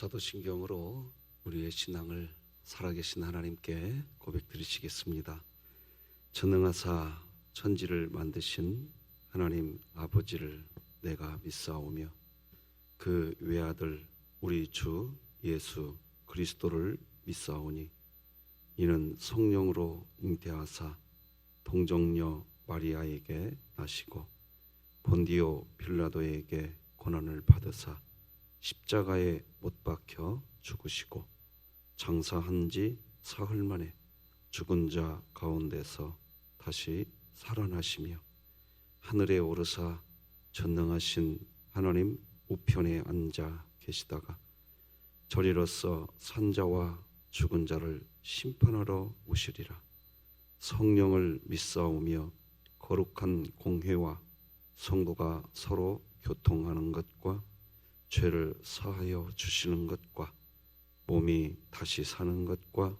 사도신경으로 우리의 신앙을 살아계신 하나님께 고백드리시겠습니다. 전능하사 천지를 만드신 하나님 아버지를 내가 믿사오며 그 외아들 우리 주 예수 그리스도를 믿사오니 이는 성령으로 잉태하사 동정녀 마리아에게 나시고 본디오 빌라도에게 고난을 받으사 십자가에 못 박혀 죽으시고 장사한 지 사흘 만에 죽은 자 가운데서 다시 살아나시며 하늘에 오르사 전능하신 하나님 우편에 앉아 계시다가 저리로서 산자와 죽은 자를 심판하러 오시리라. 성령을 믿사오며 거룩한 공회와 성도가 서로 교통하는 것과 죄를 사하여 주시는 것과 몸이 다시 사는 것과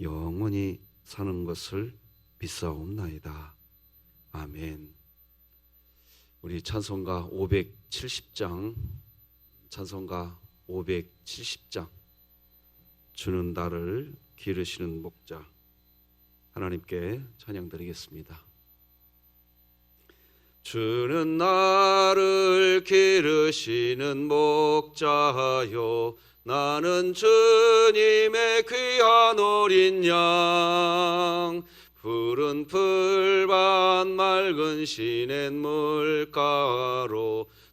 영원히 사는 것을 믿사옵나이다. 아멘. 우리 찬송가 570장 주는 나를 기르시는 목자 하나님께 찬양드리겠습니다. 주는 나를 기르시는 목자요 나는 주님의 귀한 어린 양 푸른 풀밭 맑은 시냇물가로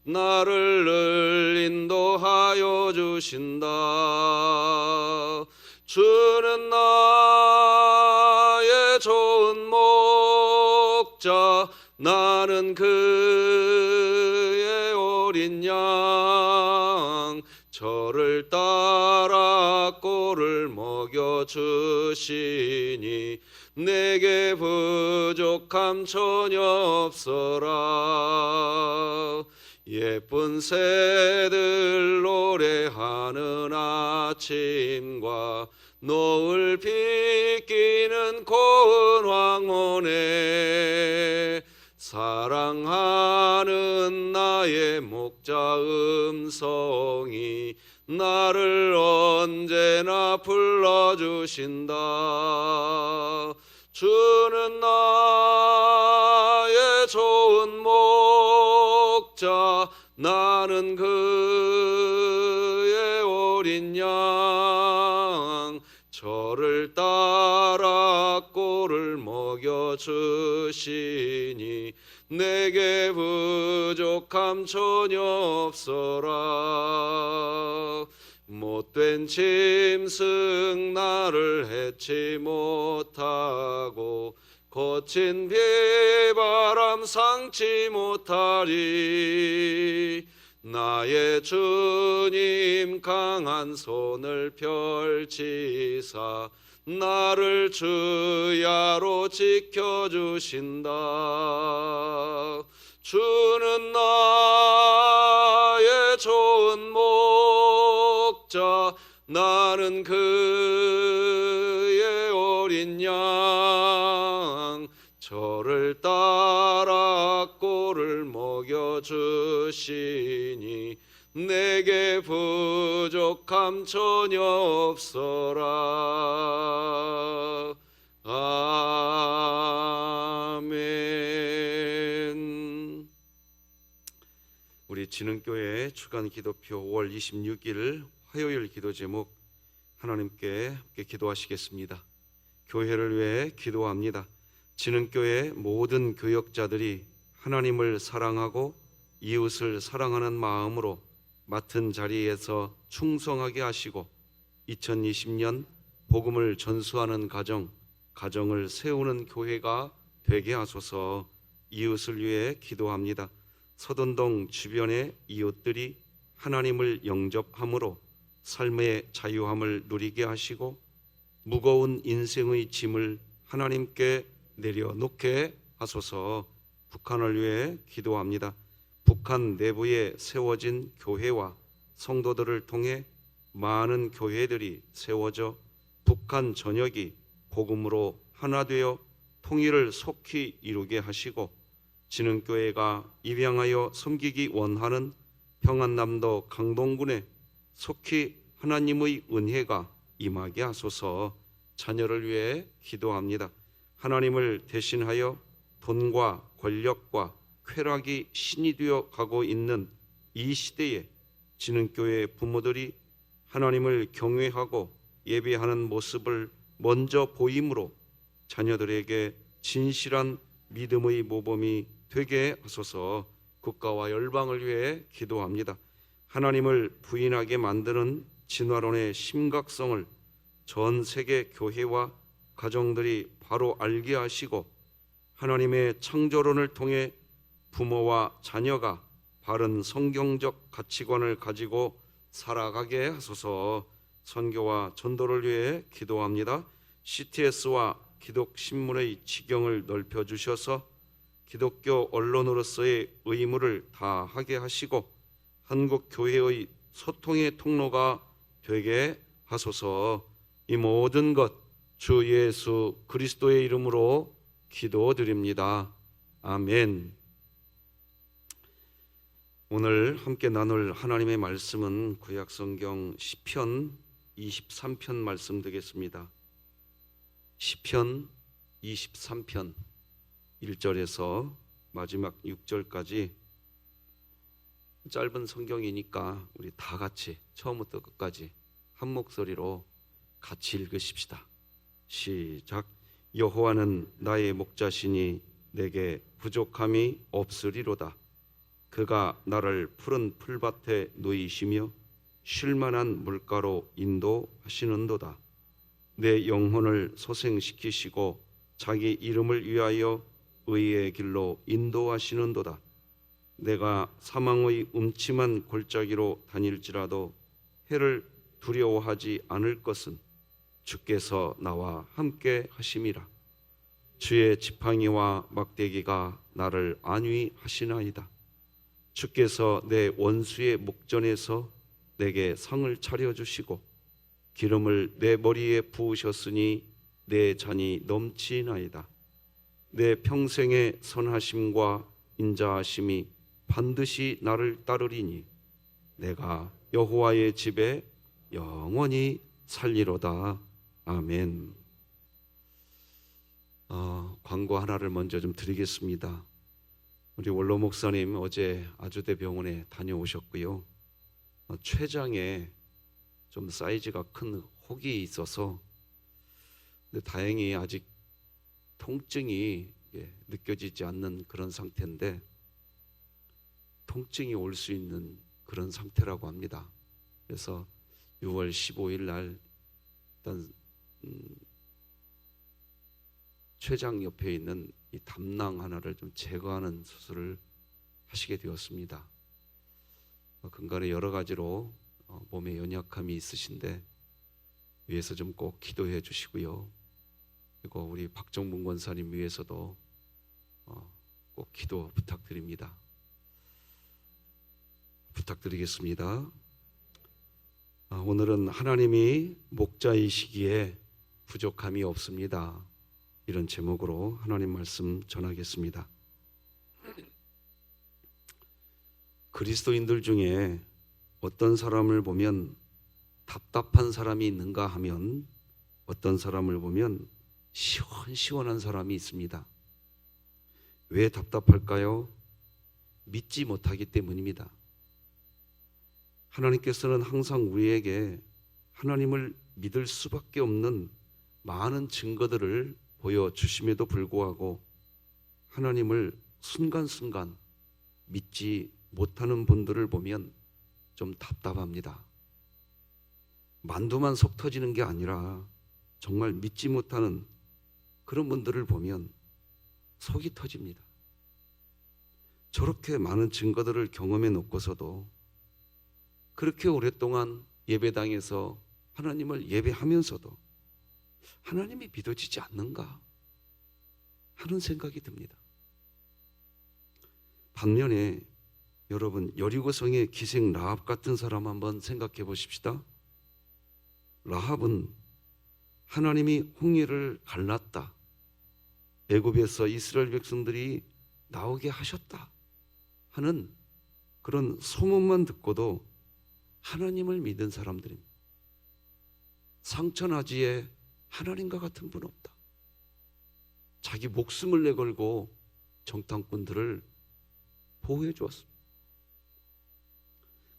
나를 늘 인도하여 주신다. 주는 나의 좋은 목자 나는 그의 어린 양 저를 따라 꼴을 먹여주시니 내게 부족함 전혀 없어라. 예쁜 새들 노래하는 아침과 노을 비끼는 고운 황혼에 사랑하는 나의 목자 음성이 나를 언제나 불러주신다. 주는 나의 좋은 목자 나는 그의 어린 양 저를 따라 꼴을 먹여주시니 내게 부족함 전혀 없어라. 못된 짐승 나를 해치 못하고 거친 비바람 상치 못하리. 나의 주님 강한 손을 펼치사 나를 주야로 지켜주신다. 주는 나의 좋은 목자 나는 그의 어린 양 저를 따라 꼴을 먹여주시니 내게 부족함 전혀 없어라. 아멘. 우리 진흥교회 주간 기도표 5월 26일 화요일 기도 제목 하나님께 함께 기도하시겠습니다. 교회를 위해 기도합니다. 진흥교회 모든 교역자들이 하나님을 사랑하고 이웃을 사랑하는 마음으로 맡은 자리에서 충성하게 하시고 2020년 복음을 전수하는 가정을 세우는 교회가 되게 하소서. 이웃을 위해 기도합니다. 서든동 주변의 이웃들이 하나님을 영접함으로 삶의 자유함을 누리게 하시고 무거운 인생의 짐을 하나님께 내려놓게 하소서. 북한을 위해 기도합니다. 북한 내부에 세워진 교회와 성도들을 통해 많은 교회들이 세워져 북한 전역이 복음으로 하나 되어 통일을 속히 이루게 하시고 진흥교회가 입양하여 섬기기 원하는 평안남도 강동군에 속히 하나님의 은혜가 임하게 하소서. 자녀를 위해 기도합니다. 하나님을 대신하여 돈과 권력과 쾌락이 신이 되어 가고 있는 이 시대에 진흥교회 부모들이 하나님을 경외하고 예배하는 모습을 먼저 보임으로 자녀들에게 진실한 믿음의 모범이 되게 하소서. 국가와 열방을 위해 기도합니다. 하나님을 부인하게 만드는 진화론의 심각성을 전 세계 교회와 가정들이 바로 알게 하시고 하나님의 창조론을 통해 부모와 자녀가 바른 성경적 가치관을 가지고 살아가게 하소서. 선교와 전도를 위해 기도합니다. CTS와 기독신문의 지경을 넓혀주셔서 기독교 언론으로서의 의무를 다하게 하시고 한국 교회의 소통의 통로가 되게 하소서. 이 모든 것 주 예수 그리스도의 이름으로 기도드립니다. 아멘. 오늘 함께 나눌 하나님의 말씀은 구약성경 시편 23편 말씀 되겠습니다. 시편 23편 1절에서 마지막 6절까지 짧은 성경이니까 우리 다 같이 처음부터 끝까지 한 목소리로 같이 읽으십시다. 시작. 여호와는 나의 목자시니 내게 부족함이 없으리로다. 그가 나를 푸른 풀밭에 누이시며 쉴만한 물가로 인도하시는도다. 내 영혼을 소생시키시고 자기 이름을 위하여 의의 길로 인도하시는도다. 내가 사망의 음침한 골짜기로 다닐지라도 해를 두려워하지 않을 것은 주께서 나와 함께 하심이라. 주의 지팡이와 막대기가 나를 안위하시나이다. 주께서 내 원수의 목전에서 내게 상을 차려주시고 기름을 내 머리에 부으셨으니 내 잔이 넘치나이다. 내 평생의 선하심과 인자하심이 반드시 나를 따르리니 내가 여호와의 집에 영원히 살리로다. 아멘. 광고 하나를 먼저 좀 드리겠습니다. 우리 원로 목사님 어제 아주대 병원에 다녀오셨고요. 췌장에 좀 사이즈가 큰 혹이 있어서 근데 다행히 아직 통증이 느껴지지 않는 그런 상태인데 통증이 올 수 있는 그런 상태라고 합니다. 그래서 6월 15일 날 일단 췌장 옆에 있는 이 담낭 하나를 좀 제거하는 수술을 하시게 되었습니다. 근간에 여러 가지로 몸에 연약함이 있으신데 위해서 좀 꼭 기도해 주시고요. 그리고 우리 박정문 권사님 위해서도 꼭 기도 부탁드립니다. 부탁드리겠습니다. 오늘은 하나님이 목자이시기에 부족함이 없습니다. 이런 제목으로 하나님 말씀 전하겠습니다. 그리스도인들 중에 어떤 사람을 보면 답답한 사람이 있는가 하면 어떤 사람을 보면 시원시원한 사람이 있습니다. 왜 답답할까요? 믿지 못하기 때문입니다. 하나님께서는 항상 우리에게 하나님을 믿을 수밖에 없는 많은 증거들을 보여주심에도 불구하고 하나님을 순간순간 믿지 못하는 분들을 보면 좀 답답합니다. 만두만 속 터지는 게 아니라 정말 믿지 못하는 그런 분들을 보면 속이 터집니다. 저렇게 많은 증거들을 경험해 놓고서도 그렇게 오랫동안 예배당에서 하나님을 예배하면서도 하나님이 믿어지지 않는가 하는 생각이 듭니다. 반면에 여러분 여리고성의 기생 라합 같은 사람 한번 생각해 보십시다. 라합은 하나님이 홍해를 갈랐다, 애굽에서 이스라엘 백성들이 나오게 하셨다 하는 그런 소문만 듣고도 하나님을 믿은 사람들입니다. 상천하지에 하나님과 같은 분 없다. 자기 목숨을 내걸고 정탐꾼들을 보호해 주었습니다.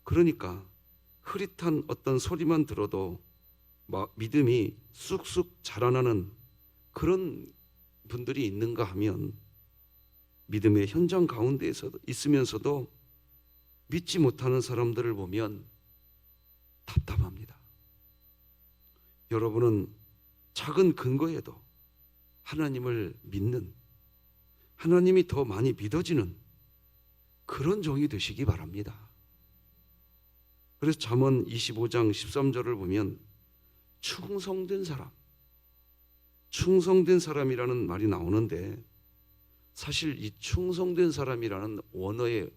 그러니까 흐릿한 어떤 소리만 들어도 믿음이 쑥쑥 자라나는 그런 분들이 있는가 하면 믿음의 현장 가운데에서 있으면서도 믿지 못하는 사람들을 보면 답답합니다. 여러분은 작은 근거에도 하나님을 믿는, 하나님이 더 많이 믿어지는 그런 종이 되시기 바랍니다. 그래서 잠언 25장 13절을 보면 충성된 사람, 충성된 사람이라는 말이 나오는데, 사실 이 충성된 사람이라는 원어의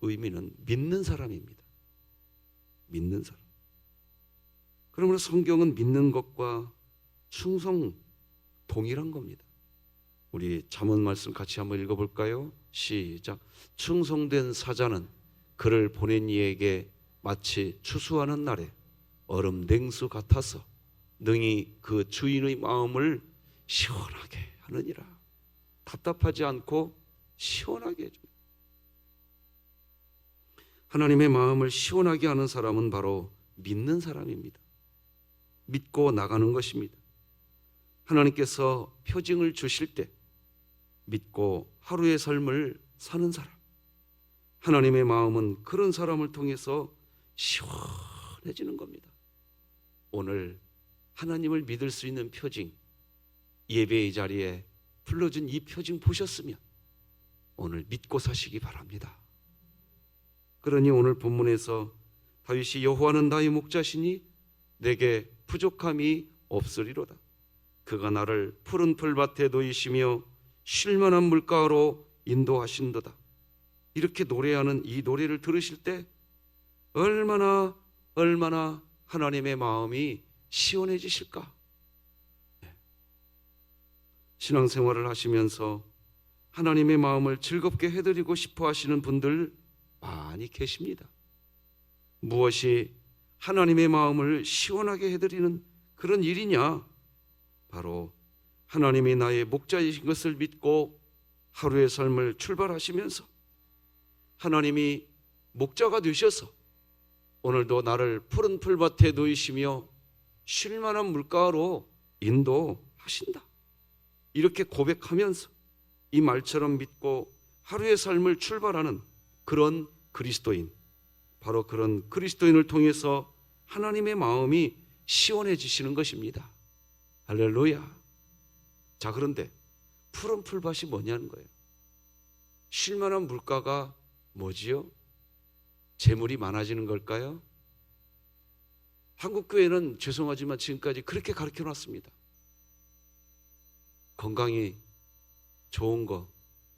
의미는 믿는 사람입니다. 믿는 사람. 그러므로 성경은 믿는 것과 충성 동일한 겁니다. 우리 잠언 말씀 같이 한번 읽어볼까요? 시작. 충성된 사자는 그를 보낸 이에게 마치 추수하는 날에 얼음 냉수 같아서 능히 그 주인의 마음을 시원하게 하느니라. 답답하지 않고 시원하게 해줍니다. 하나님의 마음을 시원하게 하는 사람은 바로 믿는 사람입니다. 믿고 나가는 것입니다. 하나님께서 표징을 주실 때 믿고 하루의 삶을 사는 사람, 하나님의 마음은 그런 사람을 통해서 시원해지는 겁니다. 오늘 하나님을 믿을 수 있는 표징, 예배의 자리에 불러준 이 표징 보셨으면 오늘 믿고 사시기 바랍니다. 그러니 오늘 본문에서 다윗이 여호와는 나의 목자시니 내게 부족함이 없으리로다. 그가 나를 푸른 풀밭에 놓이시며 쉴만한 물가로 인도하신도다. 이렇게 노래하는 이 노래를 들으실 때 얼마나 하나님의 마음이 시원해지실까? 신앙생활을 하시면서 하나님의 마음을 즐겁게 해드리고 싶어 하시는 분들 많이 계십니다. 무엇이 하나님의 마음을 시원하게 해드리는 그런 일이냐? 바로 하나님이 나의 목자이신 것을 믿고 하루의 삶을 출발하시면서 하나님이 목자가 되셔서 오늘도 나를 푸른 풀밭에 놓이시며 쉴만한 물가로 인도하신다. 이렇게 고백하면서 이 말처럼 믿고 하루의 삶을 출발하는 그런 그리스도인, 바로 그런 그리스도인을 통해서 하나님의 마음이 시원해지시는 것입니다. 할렐루야. 자, 그런데 푸른 풀밭이 뭐냐는 거예요. 쉴만한 물가가 뭐지요? 재물이 많아지는 걸까요? 한국교회는 죄송하지만 지금까지 그렇게 가르쳐 놨습니다. 건강이 좋은 거,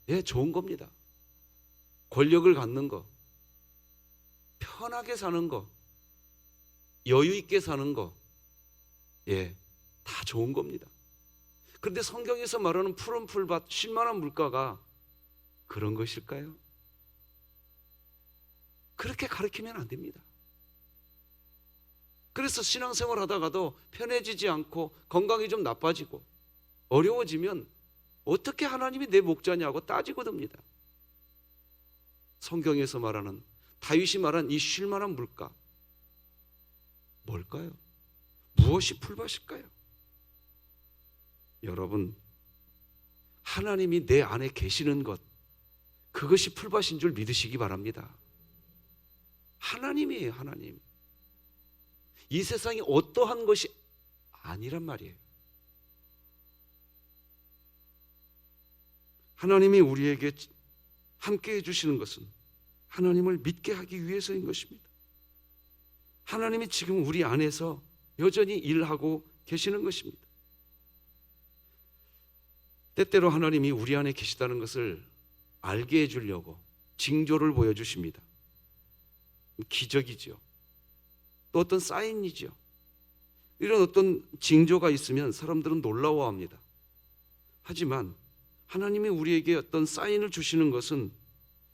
예, 좋은 겁니다. 권력을 갖는 거, 편하게 사는 거, 여유 있게 사는 거, 예, 다 좋은 겁니다. 그런데 성경에서 말하는 푸른 풀밭, 쉴만한 물가가 그런 것일까요? 그렇게 가르치면 안 됩니다. 그래서 신앙생활 하다가도 편해지지 않고 건강이 좀 나빠지고 어려워지면 어떻게 하나님이 내 목자냐고 따지고 듭니다. 성경에서 말하는, 다윗이 말한 이 쉴만한 물가 뭘까요? 무엇이 풀밭일까요? 여러분, 하나님이 내 안에 계시는 것, 그것이 풀밭인 줄 믿으시기 바랍니다. 하나님이에요, 하나님. 이 세상이 어떠한 것이 아니란 말이에요. 하나님이 우리에게 함께 해주시는 것은 하나님을 믿게 하기 위해서인 것입니다. 하나님이 지금 우리 안에서 여전히 일하고 계시는 것입니다. 때때로 하나님이 우리 안에 계시다는 것을 알게 해주려고 징조를 보여주십니다. 기적이죠. 또 어떤 사인이죠. 이런 어떤 징조가 있으면 사람들은 놀라워합니다. 하지만 하나님이 우리에게 어떤 사인을 주시는 것은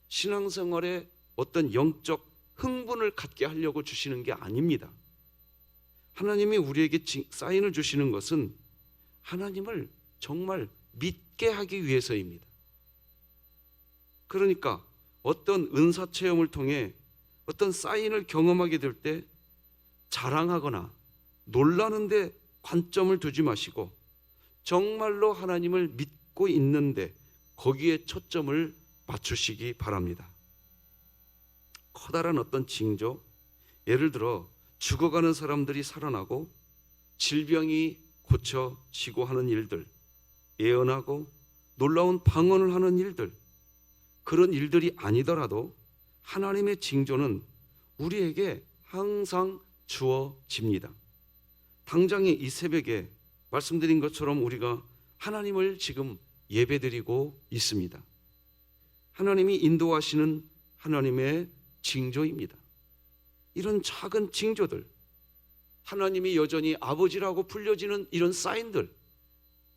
신앙생활에 어떤 영적 흥분을 갖게 하려고 주시는 게 아닙니다. 하나님이 우리에게 사인을 주시는 것은 하나님을 정말 믿게 하기 위해서입니다. 그러니까 어떤 은사 체험을 통해 어떤 사인을 경험하게 될 때 자랑하거나 놀라는데 관점을 두지 마시고 정말로 하나님을 믿고 있는데 거기에 초점을 맞추시기 바랍니다. 커다란 어떤 징조, 예를 들어 죽어가는 사람들이 살아나고 질병이 고쳐지고 하는 일들, 예언하고 놀라운 방언을 하는 일들, 그런 일들이 아니더라도 하나님의 징조는 우리에게 항상 주어집니다. 당장에 이 새벽에 말씀드린 것처럼 우리가 하나님을 지금 예배드리고 있습니다. 하나님이 인도하시는 하나님의 징조입니다. 이런 작은 징조들, 하나님이 여전히 아버지라고 불려지는 이런 사인들,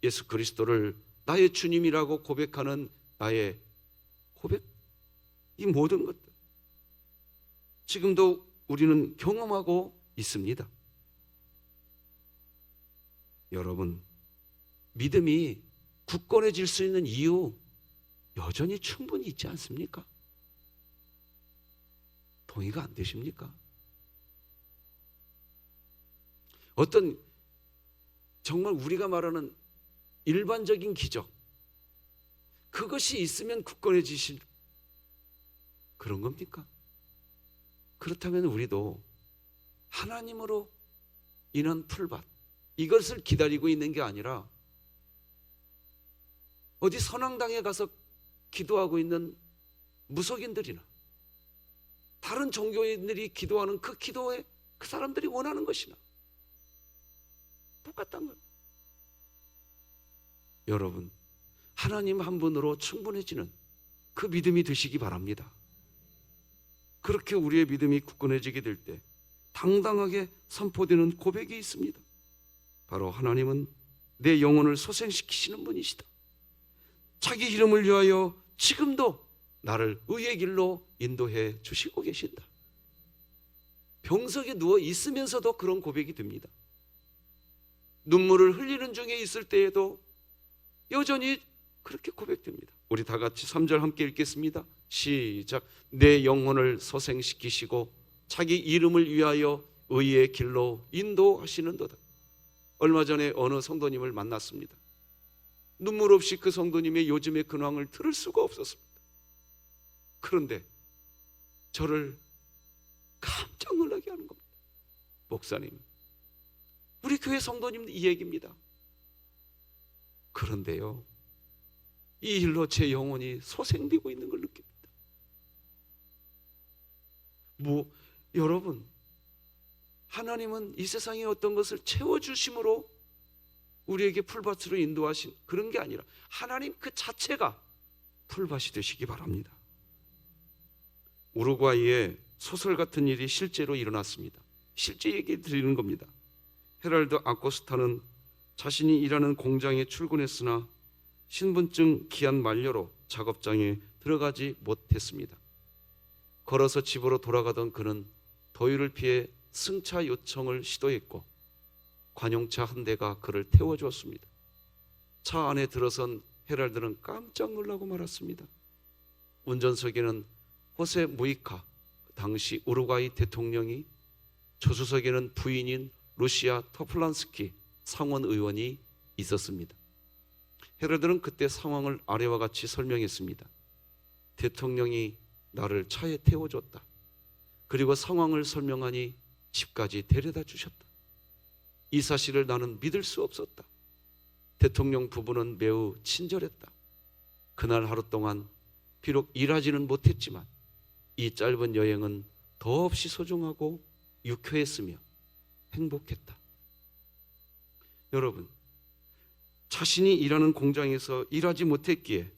예수 그리스도를 나의 주님이라고 고백하는 나의 고백, 이 모든 것들 지금도 우리는 경험하고 있습니다. 여러분, 믿음이 굳건해질 수 있는 이유 여전히 충분히 있지 않습니까? 동의가 안 되십니까? 어떤 정말 우리가 말하는 일반적인 기적, 그것이 있으면 굳건해지실 그런 겁니까? 그렇다면 우리도 하나님으로 인한 풀밭, 이것을 기다리고 있는 게 아니라 어디 선앙당에 가서 기도하고 있는 무속인들이나 다른 종교인들이 기도하는 그 기도에 그 사람들이 원하는 것이나 똑같다는 거예요. 여러분, 하나님 한 분으로 충분해지는 그 믿음이 되시기 바랍니다. 그렇게 우리의 믿음이 굳건해지게 될 때 당당하게 선포되는 고백이 있습니다. 바로 하나님은 내 영혼을 소생시키시는 분이시다. 자기 이름을 위하여 지금도 나를 의의 길로 인도해 주시고 계신다. 병석에 누워 있으면서도 그런 고백이 됩니다. 눈물을 흘리는 중에 있을 때에도 여전히 그렇게 고백됩니다. 우리 다 같이 3절 함께 읽겠습니다. 시작. 내 영혼을 소생시키시고 자기 이름을 위하여 의의 길로 인도하시는도다. 얼마 전에 어느 성도님을 만났습니다. 눈물 없이 그 성도님의 요즘의 근황을 들을 수가 없었습니다. 그런데 저를 깜짝 놀라게 하는 겁니다. 목사님, 우리 교회 성도님 이 얘기입니다. 그런데요, 이 일로 제 영혼이 소생되고 있는 걸 느낍니다. 여러분, 하나님은 이 세상에 어떤 것을 채워주심으로 우리에게 풀밭으로 인도하신 그런 게 아니라 하나님 그 자체가 풀밭이 되시기 바랍니다. 우루과이에 소설 같은 일이 실제로 일어났습니다. 실제 얘기 드리는 겁니다. 헤랄드 아코스타는 자신이 일하는 공장에 출근했으나 신분증 기한 만료로 작업장에 들어가지 못했습니다. 걸어서 집으로 돌아가던 그는 더위를 피해 승차 요청을 시도했고 관용차 한 대가 그를 태워주었습니다. 차 안에 들어선 헤랄드는 깜짝 놀라고 말았습니다. 운전석에는 호세 무이카, 당시 우루과이 대통령이, 조수석에는 부인인 루시아 토플란스키 상원 의원이 있었습니다. 헤럴드는 그때 상황을 아래와 같이 설명했습니다. 대통령이 나를 차에 태워줬다. 그리고 상황을 설명하니 집까지 데려다 주셨다. 이 사실을 나는 믿을 수 없었다. 대통령 부부는 매우 친절했다. 그날 하루 동안 비록 일하지는 못했지만 이 짧은 여행은 더없이 소중하고 유쾌했으며 행복했다. 여러분, 자신이 일하는 공장에서 일하지 못했기에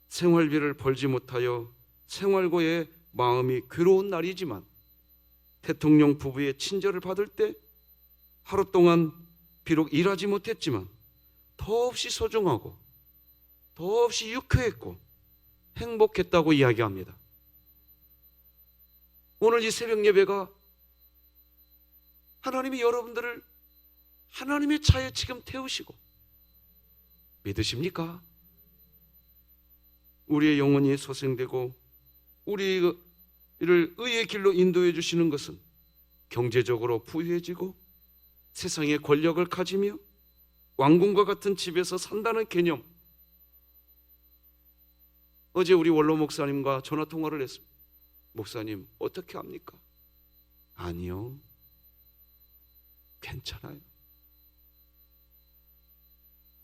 생활비를 벌지 못하여 생활고의 마음이 괴로운 날이지만 대통령 부부의 친절을 받을 때 하루 동안 비록 일하지 못했지만 더없이 소중하고 더없이 유쾌했고 행복했다고 이야기합니다. 오늘 이 새벽 예배가 하나님이 여러분들을 하나님의 차에 지금 태우시고, 믿으십니까? 우리의 영혼이 소생되고 우리를 의의 길로 인도해 주시는 것은 경제적으로 부유해지고 세상의 권력을 가지며 왕궁과 같은 집에서 산다는 개념. 어제 우리 원로 목사님과 전화 통화를 했습니다. 목사님, 어떻게 합니까? 아니요, 괜찮아요.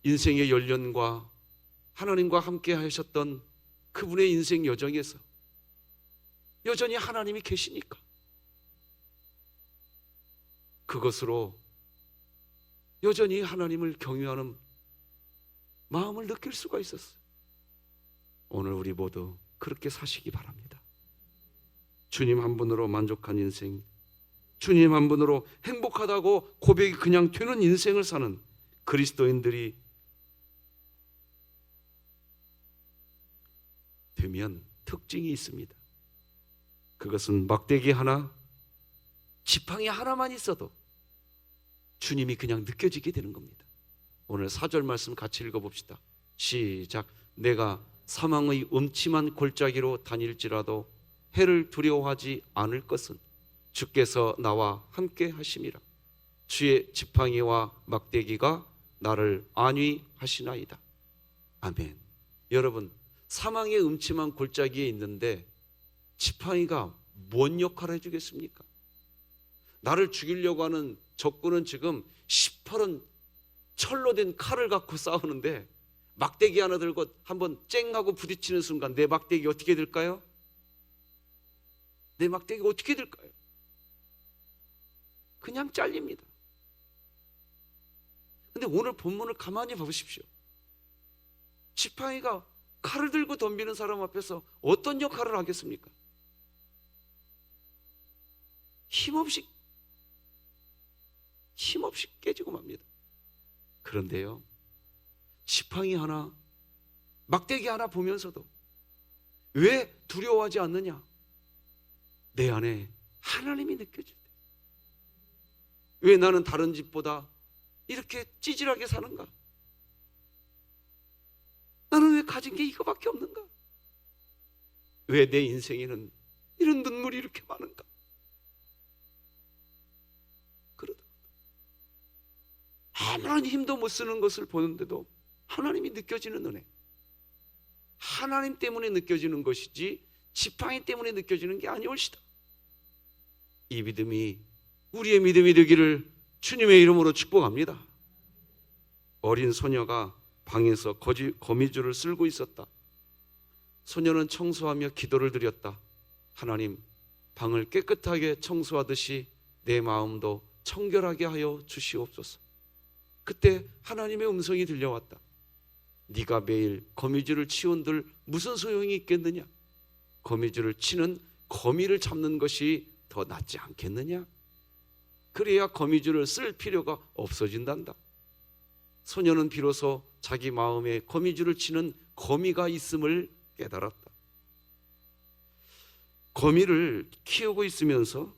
인생의 연륜과 하나님과 함께 하셨던 그분의 인생 여정에서 여전히 하나님이 계시니까 그것으로 여전히 하나님을 경외하는 마음을 느낄 수가 있었어요. 오늘 우리 모두 그렇게 사시기 바랍니다. 주님 한 분으로 만족한 인생, 주님 한 분으로 행복하다고 고백이 그냥 되는 인생을 사는 그리스도인들이 되면 특징이 있습니다. 그것은 막대기 하나, 지팡이 하나만 있어도 주님이 그냥 느껴지게 되는 겁니다. 오늘 4절 말씀 같이 읽어봅시다. 시작. 내가 사망의 음침한 골짜기로 다닐지라도 해를 두려워하지 않을 것은 주께서 나와 함께 하심이라. 주의 지팡이와 막대기가 나를 안위하시나이다. 아멘. 여러분, 사망의 음침한 골짜기에 있는데 지팡이가 뭔 역할을 해주겠습니까? 나를 죽이려고 하는 적군은 지금 시퍼런 철로 된 칼을 갖고 싸우는데 막대기 하나 들고 한번 쨍 하고 부딪히는 순간 내 막대기 어떻게 될까요? 내 막대기가 어떻게 될까요? 그냥 잘립니다. 근데 오늘 본문을 가만히 보십시오. 지팡이가 칼을 들고 덤비는 사람 앞에서 어떤 역할을 하겠습니까? 힘없이 깨지고 맙니다. 그런데요, 지팡이 하나, 막대기 하나 보면서도 왜 두려워하지 않느냐? 내 안에 하나님이 느껴질 때. 왜 나는 다른 집보다 이렇게 찌질하게 사는가? 나는 왜 가진 게 이거밖에 없는가? 왜 내 인생에는 이런 눈물이 이렇게 많은가? 그러다 아무런 힘도 못 쓰는 것을 보는데도 하나님이 느껴지는 은혜, 하나님 때문에 느껴지는 것이지 지팡이 때문에 느껴지는 게 아니올시다. 이 믿음이 우리의 믿음이 되기를 주님의 이름으로 축복합니다. 어린 소녀가 방에서 거미줄을 쓸고 있었다. 소녀는 청소하며 기도를 드렸다. 하나님, 방을 깨끗하게 청소하듯이 내 마음도 청결하게 하여 주시옵소서. 그때 하나님의 음성이 들려왔다. 네가 매일 거미줄을 치운들 무슨 소용이 있겠느냐? 거미줄을 치는 거미를 잡는 것이 더 낫지 않겠느냐? 그래야 거미줄을 쓸 필요가 없어진단다. 소녀는 비로소 자기 마음에 거미줄을 치는 거미가 있음을 깨달았다. 거미를 키우고 있으면서,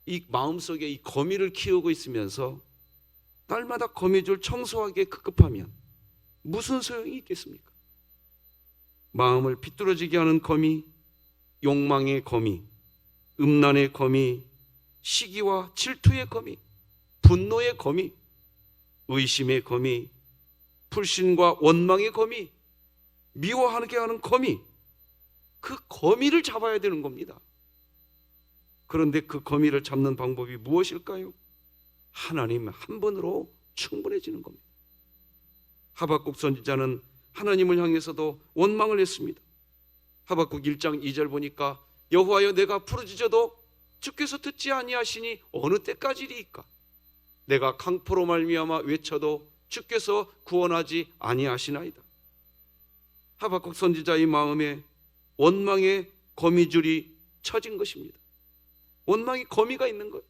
이 마음속에 이 거미를 키우고 있으면서 날마다 거미줄 청소하기에 급급하면 무슨 소용이 있겠습니까? 마음을 비뚤어지게 하는 거미, 욕망의 거미, 음란의 거미, 시기와 질투의 거미, 분노의 거미, 의심의 거미, 불신과 원망의 거미, 미워하게 하는 거미, 그 거미를 잡아야 되는 겁니다. 그런데 그 거미를 잡는 방법이 무엇일까요? 하나님 한 분으로 충분해지는 겁니다. 하박국 선지자는 하나님을 향해서도 원망을 했습니다. 하박국 1장 2절 보니까 여호와여, 내가 부르짖어도 주께서 듣지 아니하시니 어느 때까지리이까? 내가 강포로 말미암아 외쳐도 주께서 구원하지 아니하시나이다. 하박국 선지자의 마음에 원망의 거미줄이 쳐진 것입니다. 원망의 거미가 있는 것.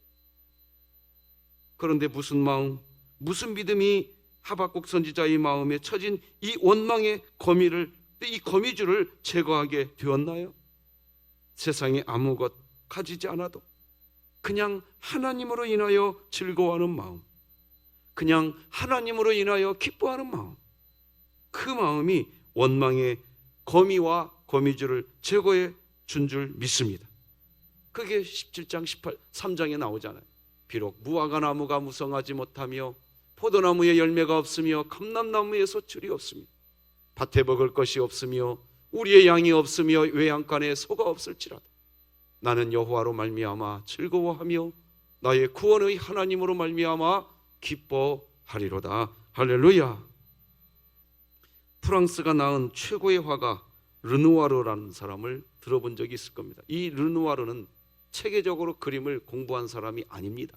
그런데 무슨 마음, 무슨 믿음이 하박국 선지자의 마음에 쳐진 이 원망의 거미를, 이 거미줄을 제거하게 되었나요? 세상에 아무것 가지지 않아도, 그냥 하나님으로 인하여 즐거워하는 마음, 그냥 하나님으로 인하여 기뻐하는 마음, 그 마음이 원망의 거미와 거미줄을 제거해 준 줄 믿습니다. 그게 17장 3장에 나오잖아요. 비록 무화과 나무가 무성하지 못하며 포도나무에 열매가 없으며 감람나무에 소출이 없으며 밭에 먹을 것이 없으며 우리의 양이 없으며 외양간에 소가 없을지라도 나는 여호와로 말미암아 즐거워하며 나의 구원의 하나님으로 말미암아 기뻐하리로다. 할렐루야. 프랑스가 낳은 최고의 화가 르누아르라는 사람을 들어본 적이 있을 겁니다. 이 르누아르는 체계적으로 그림을 공부한 사람이 아닙니다.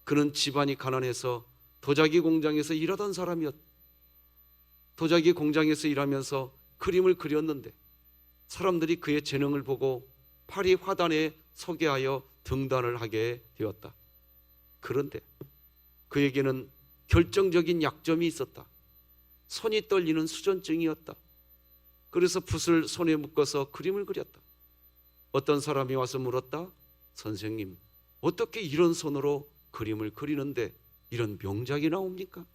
그는 집안이 가난해서 도자기 공장에서 일하던 사람이었다. 도자기 공장에서 일하면서 그림을 그렸는데 사람들이 그의 재능을 보고 파리 화단에 소개하여 등단을 하게 되었다. 그런데 그에게는 결정적인 약점이 있었다. 손이 떨리는 수전증이었다. 그래서 붓을 손에 묶어서 그림을 그렸다. 어떤 사람이 와서 물었다. 선생님, 어떻게 이런 손으로 그림을 그리는데 이런 명작이 나옵니까?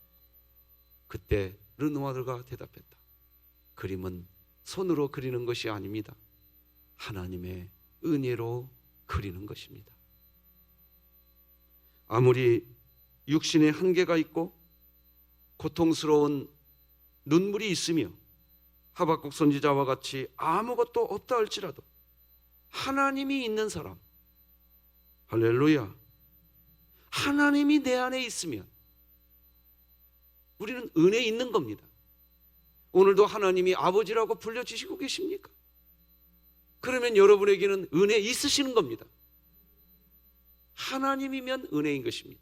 그때 르누아르가 대답했다. 그림은 손으로 그리는 것이 아닙니다. 하나님의 은혜로 그리는 것입니다. 아무리 육신에 한계가 있고 고통스러운 눈물이 있으며 하박국 선지자와 같이 아무것도 없다 할지라도 하나님이 있는 사람, 할렐루야, 하나님이 내 안에 있으면 우리는 은혜 있는 겁니다. 오늘도 하나님이 아버지라고 불려주시고 계십니까? 그러면 여러분에게는 은혜 있으시는 겁니다. 하나님이면 은혜인 것입니다.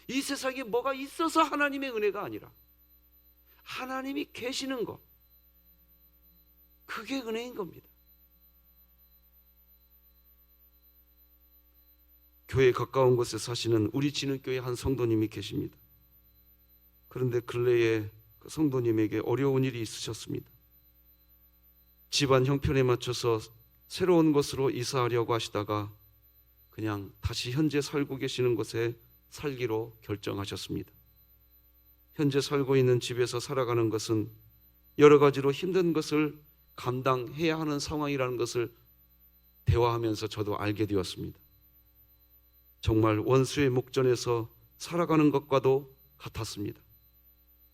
이 세상에 뭐가 있어서 하나님의 은혜가 아니라 하나님이 계시는 것, 그게 은혜인 겁니다. 교회 가까운 곳에 사시는 우리 진흥교회 한 성도님이 계십니다. 그런데 근래에 그 성도님에게 어려운 일이 있으셨습니다. 집안 형편에 맞춰서 새로운 곳으로 이사하려고 하시다가 그냥 다시 현재 살고 계시는 곳에 살기로 결정하셨습니다. 현재 살고 있는 집에서 살아가는 것은 여러 가지로 힘든 것을 감당해야 하는 상황이라는 것을 대화하면서 저도 알게 되었습니다. 정말 원수의 목전에서 살아가는 것과도 같았습니다.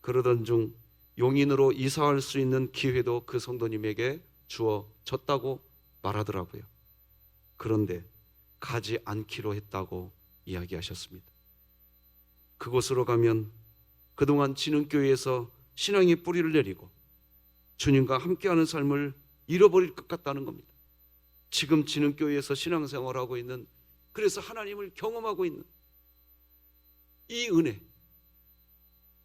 그러던 중 용인으로 이사할 수 있는 기회도 그 성도님에게 주어졌다고 말하더라고요. 그런데 가지 않기로 했다고 이야기하셨습니다. 그곳으로 가면 그동안 진흥교회에서 신앙의 뿌리를 내리고 주님과 함께하는 삶을 잃어버릴 것 같다는 겁니다. 지금 진흥교회에서 신앙생활하고 있는, 그래서 하나님을 경험하고 있는 이 은혜,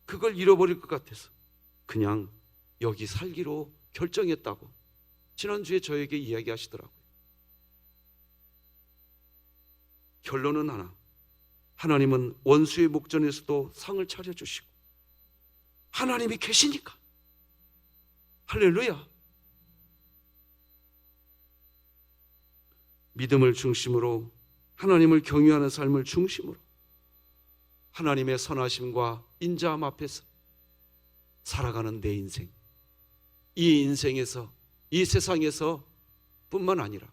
그걸 잃어버릴 것 같아서 그냥 여기 살기로 결정했다고 지난주에 저에게 이야기하시더라고요. 결론은 하나, 하나님은 원수의 목전에서도 상을 차려주시고 하나님이 계시니까, 할렐루야, 믿음을 중심으로 하나님을 경유하는 삶을 중심으로 하나님의 선하심과 인자함 앞에서 살아가는 내 인생, 이 인생에서, 이 세상에서 뿐만 아니라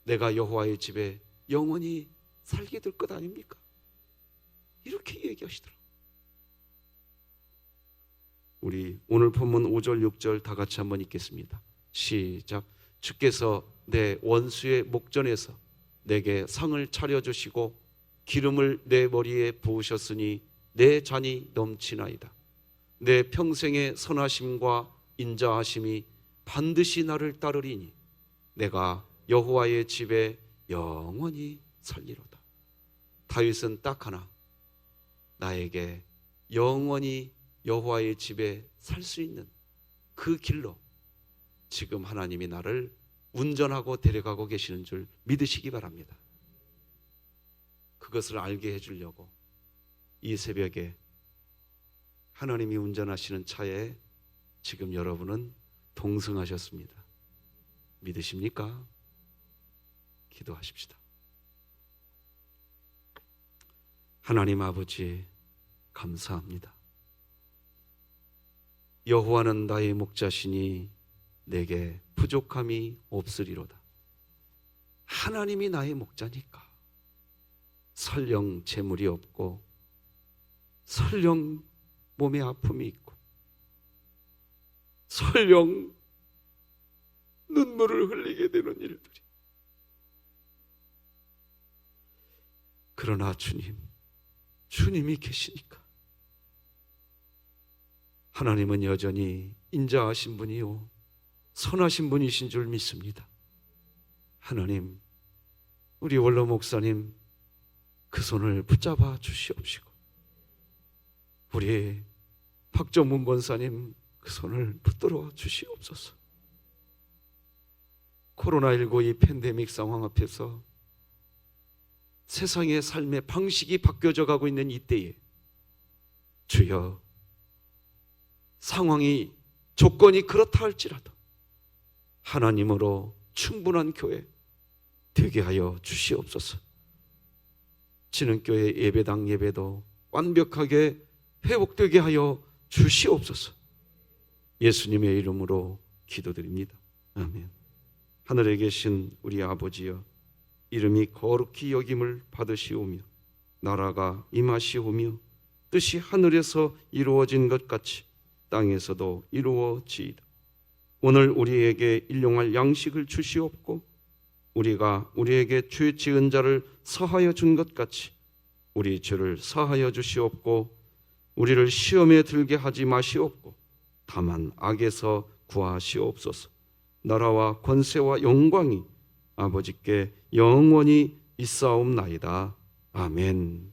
내가 여호와의 집에 영원히 살게 될 것 아닙니까? 이렇게 얘기하시더라고요. 우리 오늘 본문 5절 6절 다 같이 한번 읽겠습니다. 시작. 주께서 내 원수의 목전에서 내게 상을 차려주시고 기름을 내 머리에 부으셨으니 내 잔이 넘치나이다. 내 평생의 선하심과 인자하심이 반드시 나를 따르리니 내가 여호와의 집에 영원히 살리로다. 다윗은 딱 하나, 나에게 영원히 여호와의 집에 살 수 있는 그 길로 지금 하나님이 나를 운전하고 데려가고 계시는 줄 믿으시기 바랍니다. 그것을 알게 해주려고 이 새벽에 하나님이 운전하시는 차에 지금 여러분은 동승하셨습니다. 믿으십니까? 기도하십시다. 하나님 아버지, 감사합니다. 여호와는 나의 목자시니 내게 부족함이 없으리로다. 하나님이 나의 목자니까 설령 재물이 없고 설령 몸에 아픔이 있고 설령 눈물을 흘리게 되는 일들이, 그러나 주님이 계시니까 하나님은 여전히 인자하신 분이요 선하신 분이신 줄 믿습니다. 하나님, 우리 원로 목사님 그 손을 붙잡아 주시옵시고, 우리 박정문 권사님 그 손을 붙들어 주시옵소서. 코로나19 이 팬데믹 상황 앞에서 세상의 삶의 방식이 바뀌어져 가고 있는 이때에 주여, 상황이 조건이 그렇다 할지라도 하나님으로 충분한 교회 되게 하여 주시옵소서. 진흥교회 예배당 예배도 완벽하게 회복되게 하여 주시옵소서. 예수님의 이름으로 기도드립니다. 아멘. 하늘에 계신 우리 아버지여, 이름이 거룩히 여김을 받으시오며 나라가 임하시오며 뜻이 하늘에서 이루어진 것 같이 땅에서도 이루어지이다. 오늘 우리에게 일용할 양식을 주시옵고 우리가 우리에게 죄 지은 자를 사하여 준 것 같이 우리 죄를 사하여 주시옵고 우리를 시험에 들게 하지 마시옵고 다만 악에서 구하시옵소서. 나라와 권세와 영광이 아버지께 영원히 있사옵나이다. 아멘.